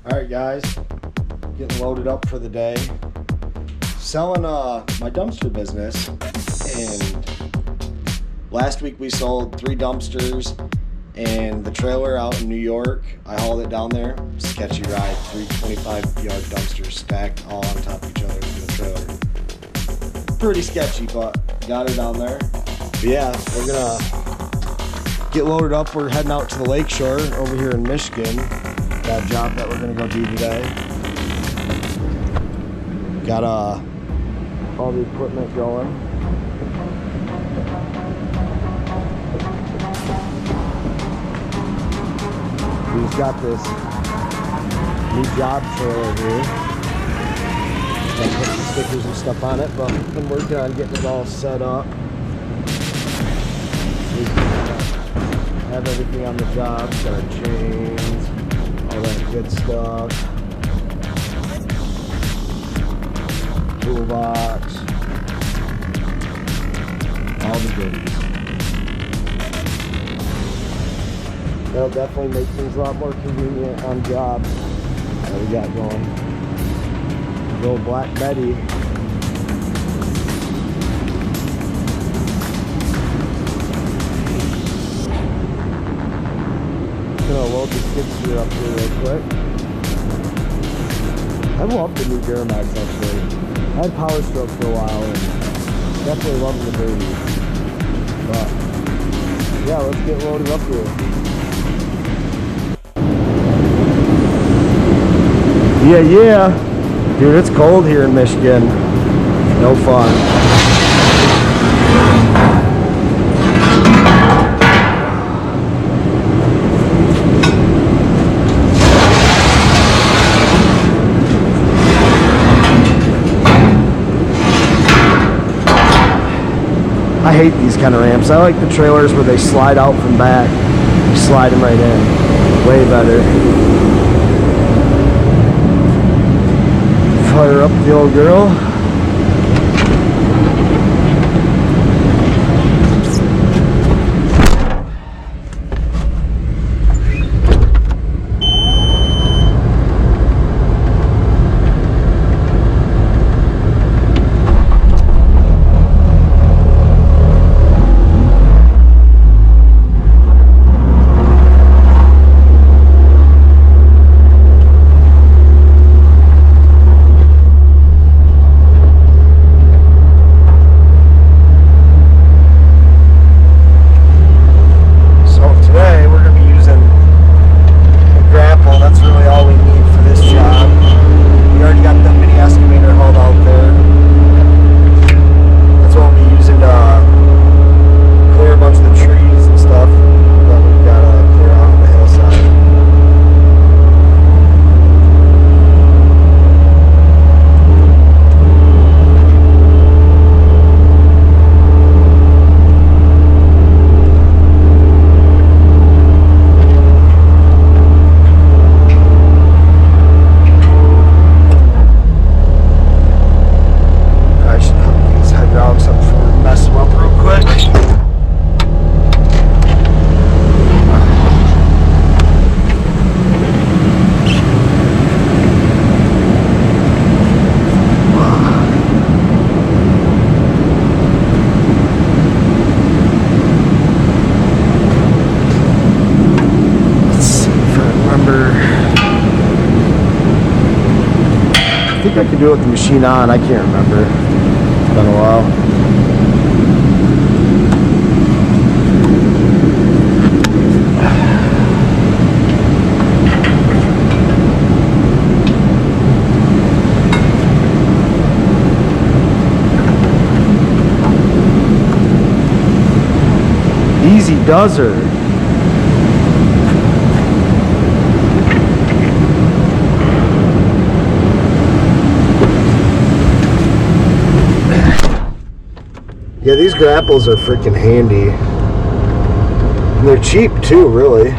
Alright guys, getting loaded up for the day. Selling my dumpster business, and last week we sold 3 dumpsters and the trailer out in New York. I hauled it down there. Sketchy ride, 3 25-yard dumpsters stacked all on top of each other in the trailer. Pretty sketchy, but got it down there. But yeah, we're gonna get loaded up. We're heading out to the lakeshore over here in Michigan. That job that we're gonna go do today. Got all the equipment going. We've got this new job trailer here. Got put some stickers and stuff on it, but we've been working on getting it all set up. So we can have everything on the job. Got our chains, all that good stuff. Toolbox, all the goodies. That'll definitely make things a lot more convenient on jobs that we got going. The old Black Betty. Gonna load the skid steer up here real quick. I love the new Duramax actually. I had Power Stroke for a while and definitely loving the baby. But yeah, let's get loaded up here. Yeah. Dude, it's cold here in Michigan. No fun. I hate these kind of ramps. I like the trailers where they slide out from back. You slide them right in. Way better. Fire up the old girl. I think I could do it with the machine on. I can't remember. It's been a while. Easy does her. Yeah, these grapples are freaking handy. And they're cheap too, really.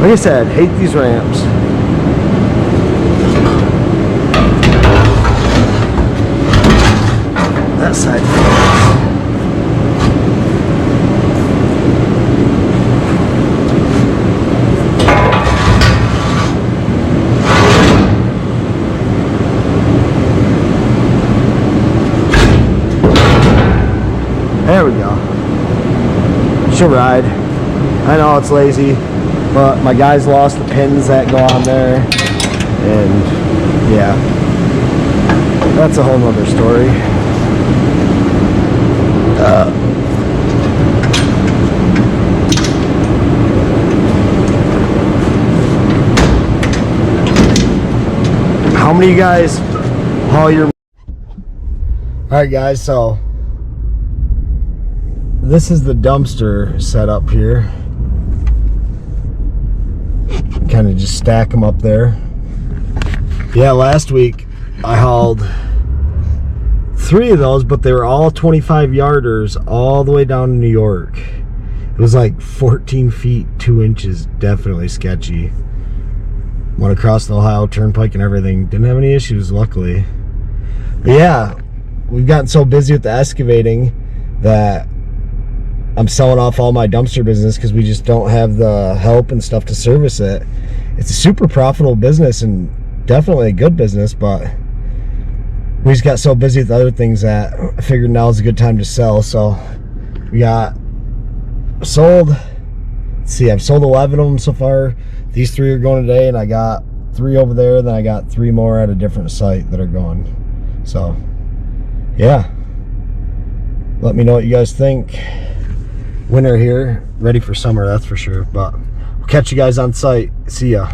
Like I said, hate these ramps. That side. There we go. Should ride. I know it's lazy, but my guys lost the pins that go on there, and yeah, that's a whole nother story. How many of you guys haul your... Alright guys, so this is the dumpster set up here. Kind of just stack them up there. Yeah, last week I hauled 3 of those, but they were all 25 yarders all the way down to New York. It was like 14 feet 2 inches. Definitely sketchy. Went across the Ohio Turnpike and everything. Didn't have any issues, luckily. But yeah, we've gotten so busy with the excavating that I'm selling off all my dumpster business because we just don't have the help and stuff to service it. It's a super profitable business and definitely a good business, but we just got so busy with other things that I figured now is a good time to sell. So we got sold, let's see, I've sold 11 of them so far. These 3 are going today, and I got 3 over there, then I got 3 more at a different site that are going. So yeah, let me know what you guys think. Winter here, ready for summer, that's for sure. But we'll catch you guys on site. See ya.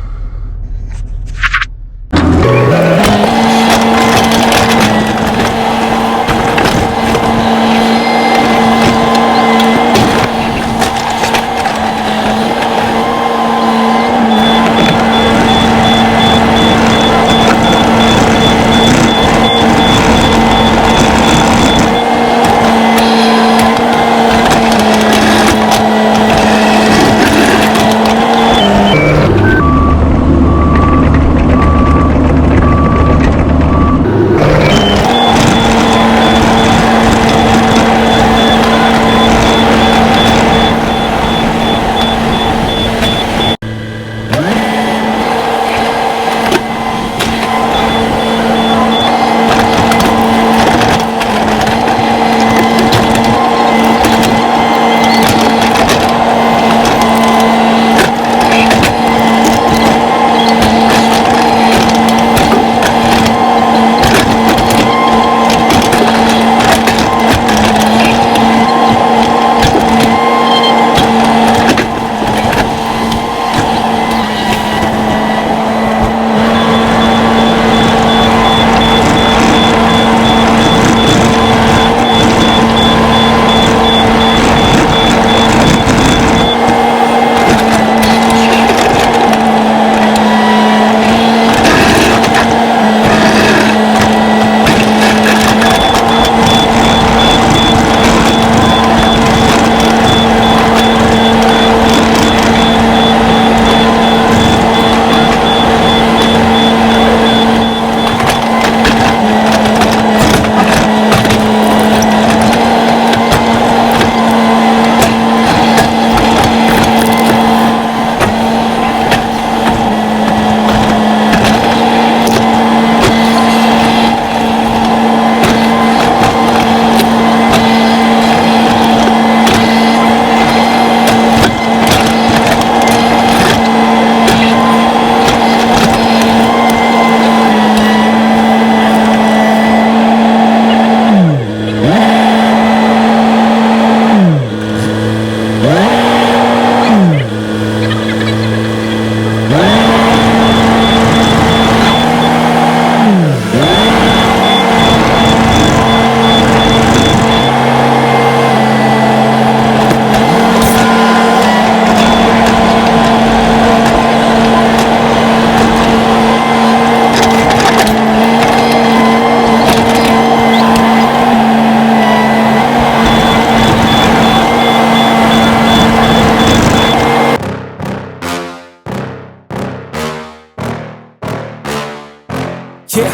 Yeah.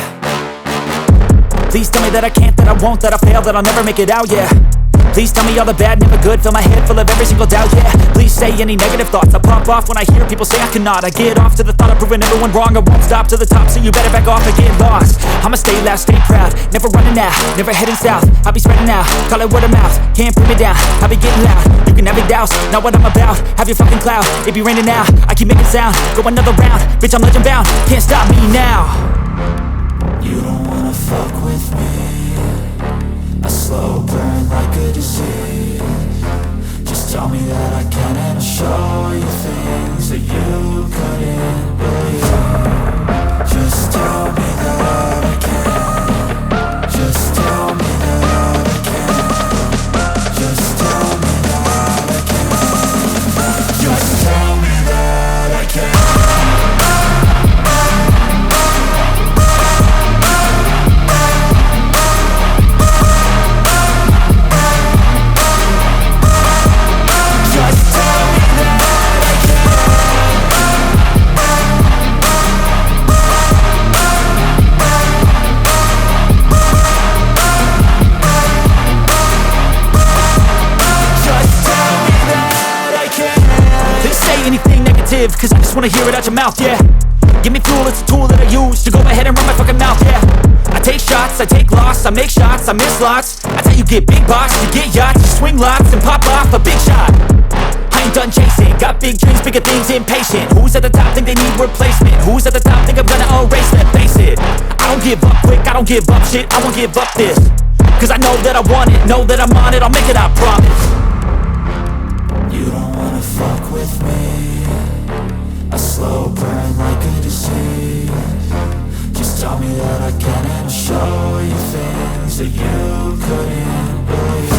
Please tell me that I can't, that I won't, that I fail, that I'll never make it out, yeah. Please tell me all the bad, never good, fill my head full of every single doubt, yeah. Please say any negative thoughts, I pop off when I hear people say I cannot. I get off to the thought of proving everyone wrong, I won't stop to the top, so you better back off and get lost. I'ma stay loud, stay proud, never running out, never heading south. I'll be spreading out, call it word of mouth, can't put me down, I'll be getting loud. You can have your doubts, not what I'm about, have your fucking clout, it be raining now, I keep making sound, go another round, bitch I'm legend bound, can't stop me now. You don't wanna fuck with me, a slow burn like a disease. Just tell me that I can and I'll show you things that you couldn't believe. Just tell me that I can. Just tell me that I can. Just tell me that I can. Just tell me that I can. Cause I just wanna hear it out your mouth, yeah. Give me fuel, it's a tool that I use to go ahead and run my fucking mouth, yeah. I take shots, I take loss, I make shots, I miss lots. That's how you get big box, you get yachts, you swing lots and pop off a big shot. I ain't done chasing, got big dreams, bigger things, impatient. Who's at the top think they need replacement? Who's at the top think I'm gonna erase, let's face it. I don't give up quick, I don't give up shit, I won't give up this. Cause I know that I want it, know that I'm on it, I'll make it, I promise. You don't wanna fuck with me, a slow burn like a disease. Just tell me that I can and I'll show you things that you couldn't believe.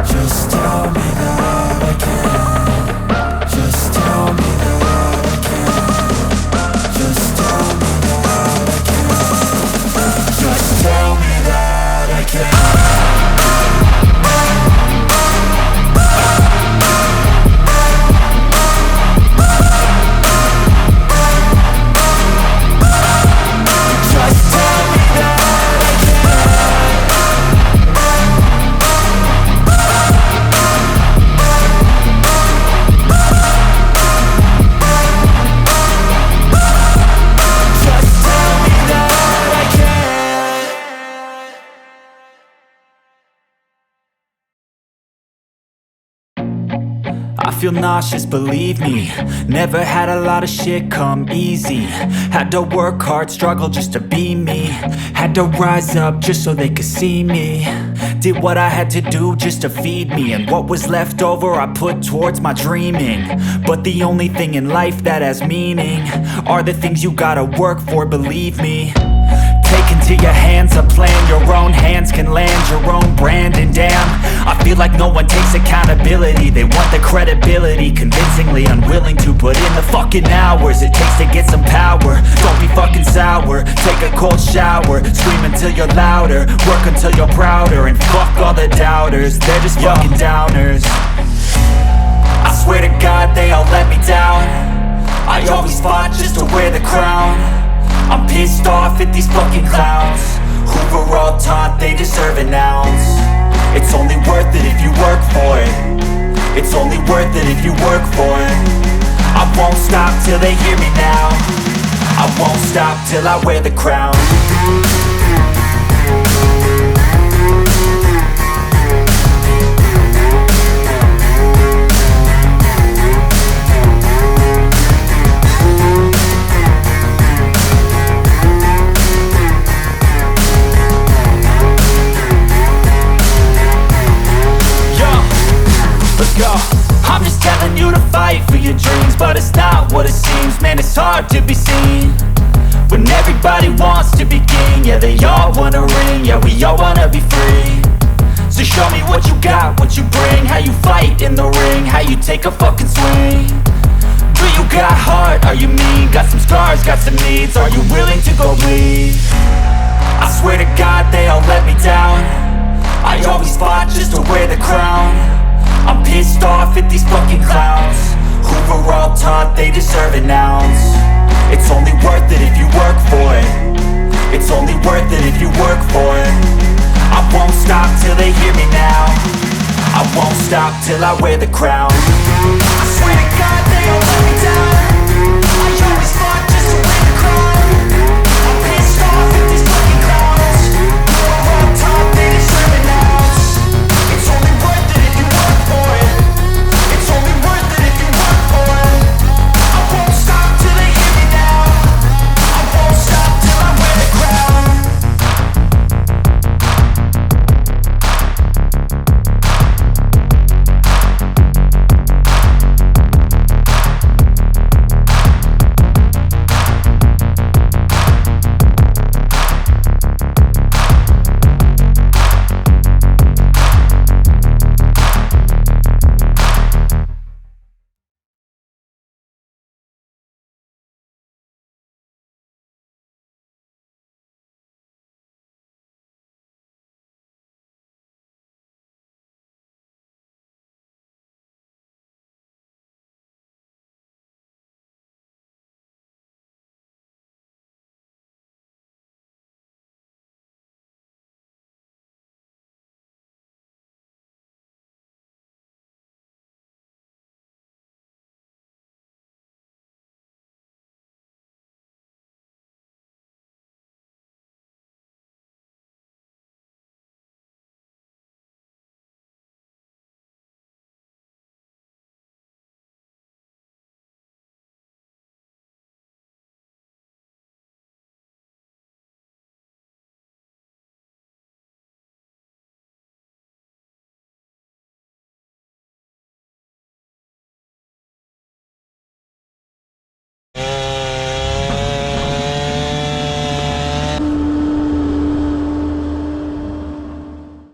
Just tell me that I can. Just tell me that I can. Just tell me that I can. Just tell me that I can. I feel nauseous, believe me. Never had a lot of shit come easy. Had to work hard, struggle just to be me. Had to rise up just so they could see me. Did what I had to do just to feed me, and what was left over I put towards my dreaming. But the only thing in life that has meaning are the things you gotta work for, believe me. Take into your hands a plan, your own hands can land your own brand. And damn, I feel like no one takes accountability. They want the credibility, convincingly unwilling to put in the fucking hours it takes to get some power. Don't be fucking sour, take a cold shower, scream until you're louder, work until you're prouder. And fuck all the doubters, they're just fucking downers. I swear to God they all let me down. I always fought just to wear the crown. I'm pissed off at these fucking clowns who were all taught they deserve an ounce. It's only worth it if you work for it. It's only worth it if you work for it. I won't stop till they hear me now. I won't stop till I wear the crown. I'm just telling you to fight for your dreams, but it's not what it seems. Man, it's hard to be seen when everybody wants to be king. Yeah, they all wanna ring, yeah, we all wanna be free. So show me what you got, what you bring, how you fight in the ring, how you take a fucking swing. Do you got heart, are you mean? Got some scars, got some needs, are you willing to go bleed? I swear to God they all let me down. I always fought just to wear the crown. I'm pissed off at these fucking clowns who were all taught they deserve an ounce. It's only worth it if you work for it. stop till I wear the crown. I swear to God